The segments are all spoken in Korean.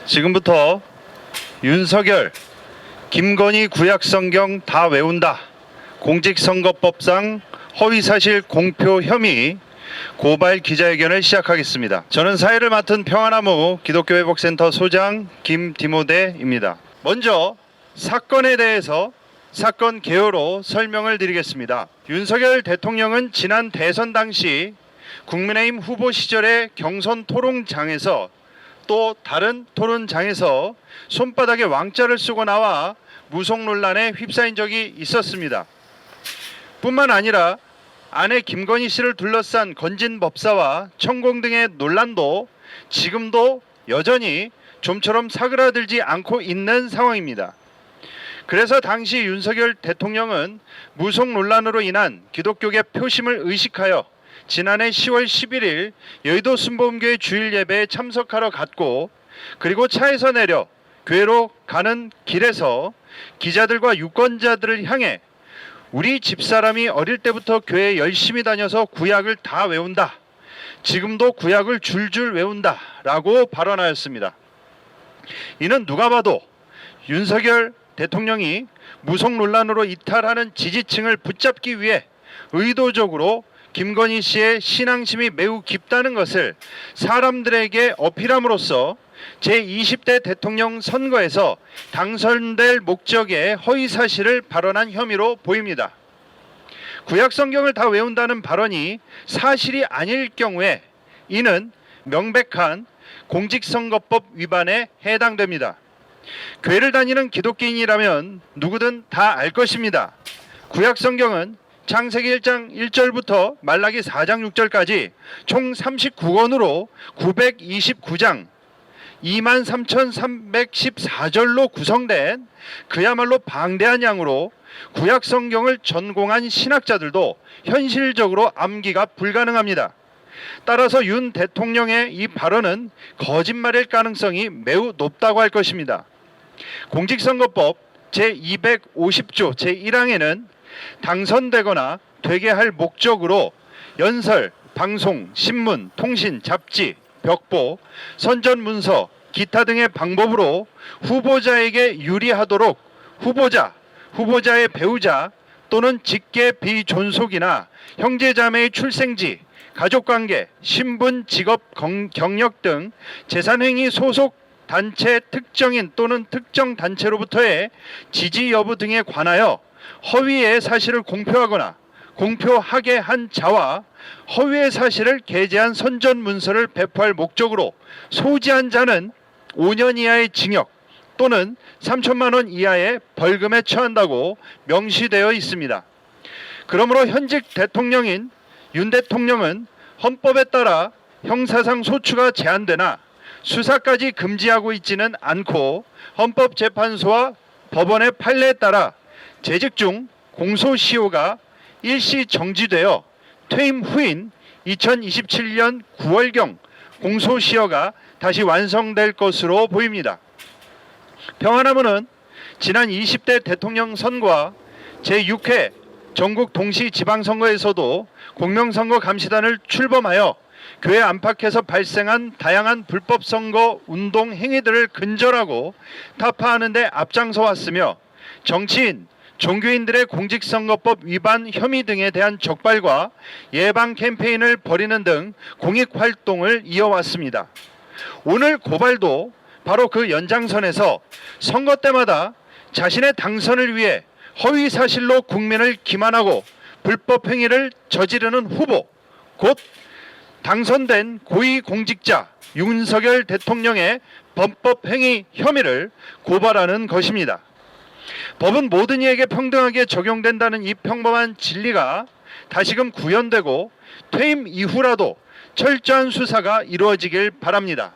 지금부터 윤석열, 김건희 구약성경 다 외운다. 공직선거법상 허위사실 공표 혐의 고발 기자회견을 시작하겠습니다. 저는 사회를 맡은 평화나무 기독교회복센터 소장 김디모데입니다. 먼저 사건에 대해서 사건 개요로 설명을 드리겠습니다. 윤석열 대통령은 지난 대선 당시 국민의힘 후보 시절의 경선 토론장에서 또 다른 토론장에서 손바닥에 왕자를 쓰고 나와 무속 논란에 휩싸인 적이 있었습니다. 뿐만 아니라 아내 김건희 씨를 둘러싼 건진 법사와 천공 등의 논란도 지금도 여전히 좀처럼 사그라들지 않고 있는 상황입니다. 그래서 당시 윤석열 대통령은 무속 논란으로 인한 기독교계 표심을 의식하여 지난해 10월 11일 여의도 순복음교회 주일 예배에 참석하러 갔고, 그리고 차에서 내려 교회로 가는 길에서 기자들과 유권자들을 향해 우리 집사람이 어릴 때부터 교회에 열심히 다녀서 구약을 다 외운다. 지금도 구약을 줄줄 외운다. 라고 발언하였습니다. 이는 누가 봐도 윤석열 대통령이 무속 논란으로 이탈하는 지지층을 붙잡기 위해 의도적으로 김건희 씨의 신앙심이 매우 깊다는 것을 사람들에게 어필함으로써 제20대 대통령 선거에서 당선될 목적의 허위사실을 발언한 혐의로 보입니다. 구약성경을 다 외운다는 발언이 사실이 아닐 경우에 이는 명백한 공직선거법 위반에 해당됩니다. 교회를 다니는 기독교인이라면 누구든 다 알 것입니다. 구약성경은 창세기 1장 1절부터 말라기 4장 6절까지 총 39권으로 929장 23,314절로 구성된 그야말로 방대한 양으로 구약성경을 전공한 신학자들도 현실적으로 암기가 불가능합니다. 따라서 윤 대통령의 이 발언은 거짓말일 가능성이 매우 높다고 할 것입니다. 공직선거법 제250조 제1항에는 당선되거나 되게 할 목적으로 연설, 방송, 신문, 통신, 잡지, 벽보, 선전문서, 기타 등의 방법으로 후보자에게 유리하도록 후보자의 배우자 또는 직계 비존속이나 형제자매의 출생지, 가족관계, 신분, 직업, 경력 등 재산행위 소속 단체 특정인 또는 특정 단체로부터의 지지 여부 등에 관하여 허위의 사실을 공표하거나 공표하게 한 자와 허위의 사실을 게재한 선전문서를 배포할 목적으로 소지한 자는 5년 이하의 징역 또는 3천만 원 이하의 벌금에 처한다고 명시되어 있습니다. 그러므로 현직 대통령인 윤 대통령은 헌법에 따라 형사상 소추가 제한되나 수사까지 금지하고 있지는 않고 헌법재판소와 법원의 판례에 따라 재직 중 공소시효가 일시 정지되어 퇴임 후인 2027년 9월경 공소시효가 다시 완성될 것으로 보입니다. 평화나무는 지난 20대 대통령 선거와 제6회 전국 동시지방선거에서도 공명선거 감시단을 출범하여 교회 안팎에서 발생한 다양한 불법선거 운동 행위들을 근절하고 타파하는 데 앞장서 왔으며 정치인, 종교인들의 공직선거법 위반 혐의 등에 대한 적발과 예방 캠페인을 벌이는 등 공익활동을 이어왔습니다. 오늘 고발도 바로 그 연장선에서 선거 때마다 자신의 당선을 위해 허위사실로 국민을 기만하고 불법 행위를 저지르는 후보, 곧 당선된 고위공직자 윤석열 대통령의 범법행위 혐의를 고발하는 것입니다. 법은 모든 이에게 평등하게 적용된다는 이 평범한 진리가 다시금 구현되고 퇴임 이후라도 철저한 수사가 이루어지길 바랍니다.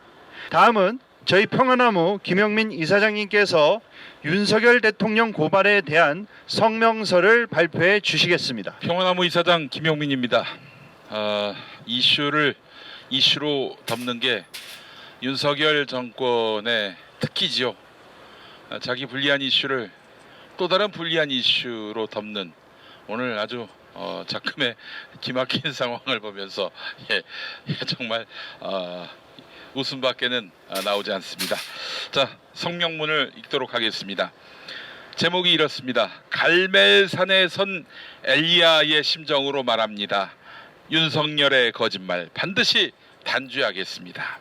다음은 저희 평화나무 김영민 이사장님께서 윤석열 대통령 고발에 대한 성명서를 발표해 주시겠습니다. 평화나무 이사장 김영민입니다. 이슈로 덮는 게 윤석열 정권의 특기지요. 자기 불리한 이슈를 또 다른 불리한 이슈로 덮는 오늘 아주 작금의 기막힌 상황을 보면서 정말 웃음밖에는 나오지 않습니다. 자, 성명문을 읽도록 하겠습니다. 제목이 이렇습니다. 갈멜산에 선 엘리야의 심정으로 말합니다. 윤석열의 거짓말 반드시 단죄하겠습니다.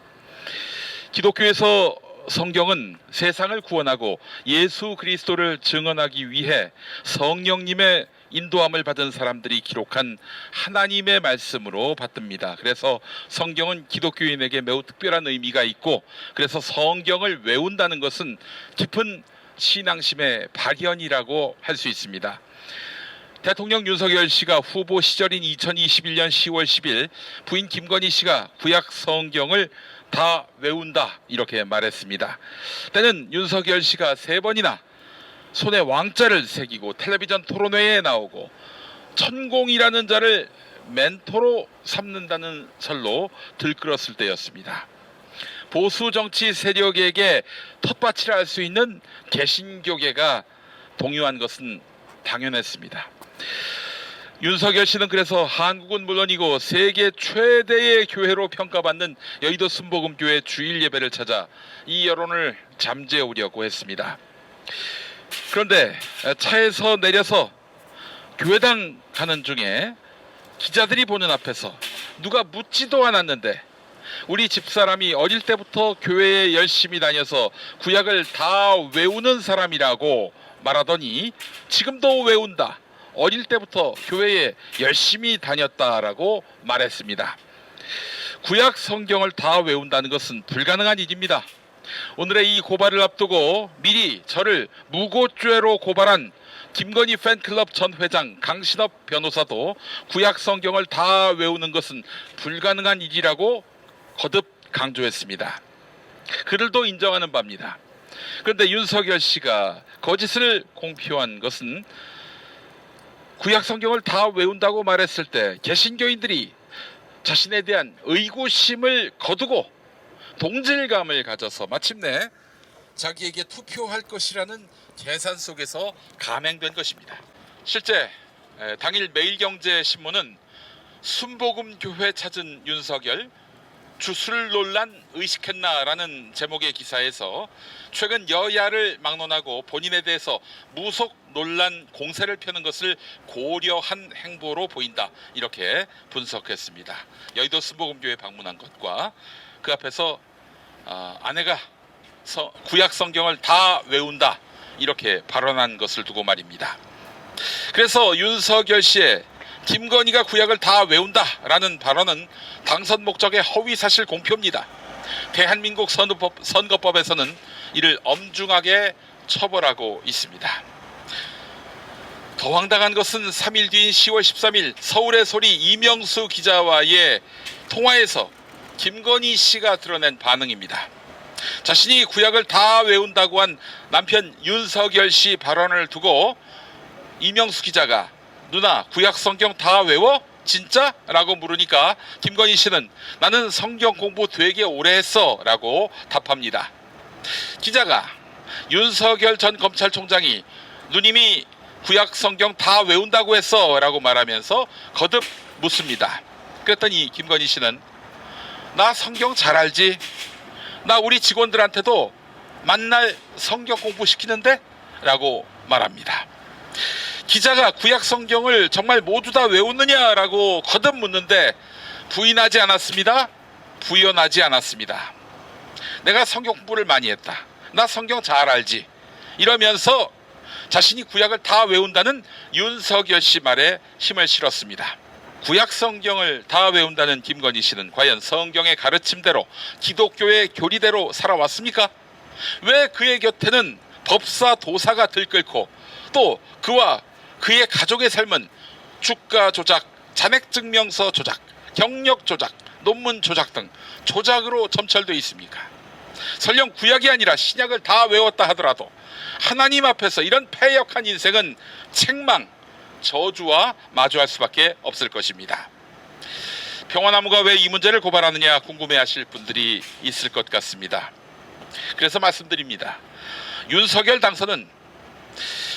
기독교에서 성경은 세상을 구원하고 예수 그리스도를 증언하기 위해 성령님의 인도함을 받은 사람들이 기록한 하나님의 말씀으로 받듭니다. 그래서 성경은 기독교인에게 매우 특별한 의미가 있고, 그래서 성경을 외운다는 것은 깊은 신앙심의 발현이라고 할 수 있습니다. 대통령 윤석열 씨가 후보 시절인 2021년 10월 10일 부인 김건희 씨가 구약 성경을 다 외운다 이렇게 말했습니다. 때는 윤석열 씨가 3번이나 손에 왕자를 새기고 텔레비전 토론회에 나오고 천공이라는 자를 멘토로 삼는다는 설로 들끓었을 때였습니다. 보수 정치 세력에게 텃밭이라 할 수 있는 개신교계가 동요한 것은 당연했습니다. 윤석열 씨는 그래서 한국은 물론이고 세계 최대의 교회로 평가받는 여의도 순복음교회 주일 예배를 찾아 이 여론을 잠재우려고 했습니다. 그런데 차에서 내려서 교회당 가는 중에 기자들이 보는 앞에서 누가 묻지도 않았는데 우리 집사람이 어릴 때부터 교회에 열심히 다녀서 구약을 다 외우는 사람이라고 말하더니 지금도 외운다. 어릴 때부터 교회에 열심히 다녔다라고 말했습니다. 구약 성경을 다 외운다는 것은 불가능한 일입니다. 오늘의 이 고발을 앞두고 미리 저를 무고죄로 고발한 김건희 팬클럽 전 회장 강신업 변호사도 구약 성경을 다 외우는 것은 불가능한 일이라고 거듭 강조했습니다. 그들도 인정하는 바입니다. 그런데 윤석열 씨가 거짓을 공표한 것은 구약 성경을 다 외운다고 말했을 때 개신교인들이 자신에 대한 의구심을 거두고 동질감을 가져서 마침내 자기에게 투표할 것이라는 계산 속에서 감행된 것입니다. 실제 당일 매일경제신문은 순복음교회 찾은 윤석열 주술 논란 의식했나라는 제목의 기사에서 최근 여야를 막론하고 본인에 대해서 무속 논란 공세를 펴는 것을 고려한 행보로 보인다 이렇게 분석했습니다. 여의도 순복음교회 방문한 것과 그 앞에서 아내가 구약 성경을 다 외운다 이렇게 발언한 것을 두고 말입니다. 그래서 윤석열 씨의 김건희가 구약을 다 외운다라는 발언은 당선 목적의 허위사실 공표입니다. 대한민국 선거법에서는 이를 엄중하게 처벌하고 있습니다. 더 황당한 것은 3일 뒤인 10월 13일 서울의 소리 이명수 기자와의 통화에서 김건희 씨가 드러낸 반응입니다. 자신이 구약을 다 외운다고 한 남편 윤석열 씨 발언을 두고 이명수 기자가 누나 구약 성경 다 외워? 진짜? 라고 물으니까 김건희 씨는 나는 성경 공부 되게 오래 했어 라고 답합니다. 기자가 윤석열 전 검찰총장이 누님이 구약 성경 다 외운다고 했어 라고 말하면서 거듭 묻습니다. 그랬더니 김건희 씨는 나 성경 잘 알지? 나 우리 직원들한테도 만날 성경 공부 시키는데? 라고 말합니다. 기자가 구약 성경을 정말 모두 다 외우느냐라고 거듭 묻는데 부인하지 않았습니다. 부연하지 않았습니다. 내가 성경 공부를 많이 했다. 나 성경 잘 알지. 이러면서 자신이 구약을 다 외운다는 윤석열 씨 말에 힘을 실었습니다. 구약 성경을 다 외운다는 김건희 씨는 과연 성경의 가르침대로 기독교의 교리대로 살아왔습니까? 왜 그의 곁에는 법사 도사가 들끓고 또 그와 그의 가족의 삶은 주가 조작, 잔액증명서 조작, 경력 조작, 논문 조작 등 조작으로 점철되어 있습니까? 설령 구약이 아니라 신약을 다 외웠다 하더라도 하나님 앞에서 이런 패역한 인생은 책망, 저주와 마주할 수밖에 없을 것입니다. 평화나무가 왜 이 문제를 고발하느냐 궁금해하실 분들이 있을 것 같습니다. 그래서 말씀드립니다. 윤석열 당선은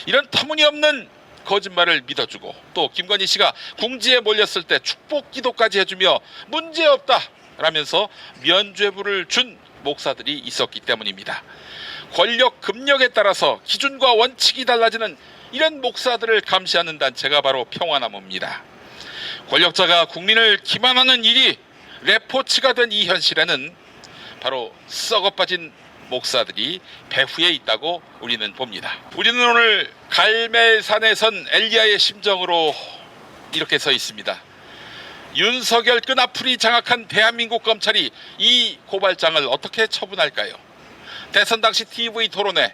이런 터무니없는 거짓말을 믿어주고 또 김건희 씨가 궁지에 몰렸을 때 축복 기도까지 해주며 문제없다 라면서 면죄부를 준 목사들이 있었기 때문입니다. 권력 급력에 따라서 기준과 원칙이 달라지는 이런 목사들을 감시하는 단체가 바로 평화나무입니다. 권력자가 국민을 기만하는 일이 레포츠가 된 이 현실에는 바로 썩어빠진 목사들이 배후에 있다고 우리는 봅니다. 우리는 오늘 갈멜산에 선 엘리야의 심정으로 이렇게 서 있습니다. 윤석열 끈앞풀이 장악한 대한민국 검찰이 이 고발장을 어떻게 처분할까요? 대선 당시 TV 토론회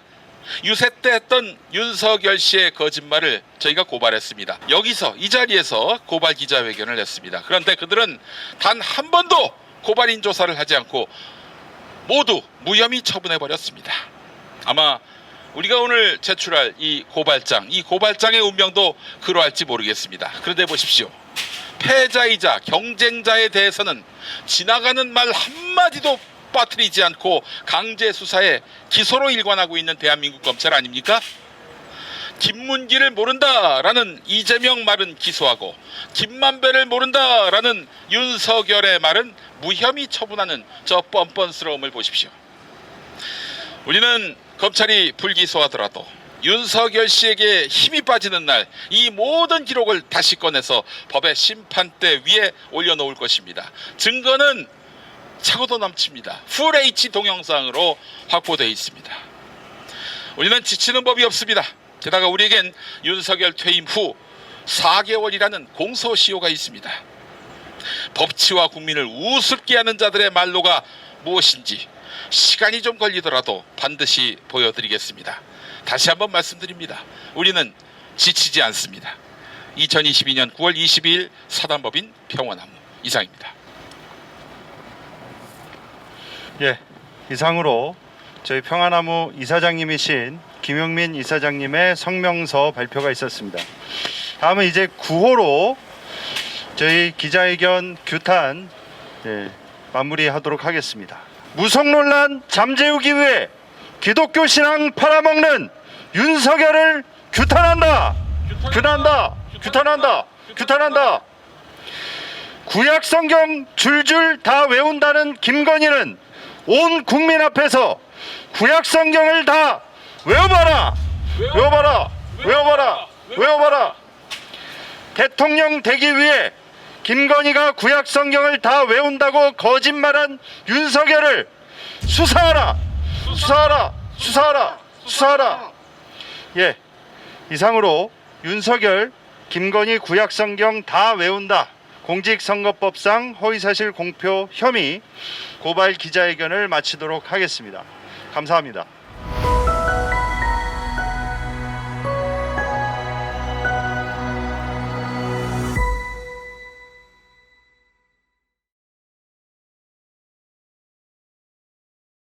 유세 때 했던 윤석열 씨의 거짓말을 저희가 고발했습니다. 여기서 이 자리에서 고발 기자회견을 했습니다. 그런데 그들은 단 한 번도 고발인 조사를 하지 않고 모두 무혐의 처분해버렸습니다. 아마 우리가 오늘 제출할 이 고발장의 운명도 그러할지 모르겠습니다. 그런데 보십시오. 패자이자 경쟁자에 대해서는 지나가는 말 한마디도 빠뜨리지 않고 강제 수사에 기소로 일관하고 있는 대한민국 검찰 아닙니까? 김문기를 모른다라는 이재명 말은 기소하고 김만배를 모른다라는 윤석열의 말은 무혐의 처분하는 저 뻔뻔스러움을 보십시오. 우리는 검찰이 불기소하더라도 윤석열 씨에게 힘이 빠지는 날 이 모든 기록을 다시 꺼내서 법의 심판대 위에 올려놓을 것입니다. 증거는 차고도 넘칩니다. 풀 H 동영상으로 확보되어 있습니다. 우리는 지치는 법이 없습니다. 게다가 우리에겐 윤석열 퇴임 후 4개월이라는 공소시효가 있습니다. 법치와 국민을 우습게 하는 자들의 말로가 무엇인지 시간이 좀 걸리더라도 반드시 보여드리겠습니다. 다시 한번 말씀드립니다. 우리는 지치지 않습니다. 2022년 9월 22일 사단법인 평화나무 이상입니다. 예, 이상으로 저희 평화나무 이사장님이신 김용민 이사장님의 성명서 발표가 있었습니다. 다음은 이제 9호로 저희 기자회견 규탄 마무리하도록 하겠습니다. 무속 논란 잠재우기 위해 기독교 신앙 팔아먹는 윤석열을 규탄한다. 규탄한다. 구약 성경 줄줄 다 외운다는 김건희는 온 국민 앞에서 구약 성경을 다 외워봐라. 대통령 되기 위해 김건희가 구약 성경을 다 외운다고 거짓말한 윤석열을 수사하라. 예, 이상으로 윤석열, 김건희 구약 성경 다 외운다. 공직선거법상 허위사실 공표 혐의 고발 기자회견을 마치도록 하겠습니다. 감사합니다.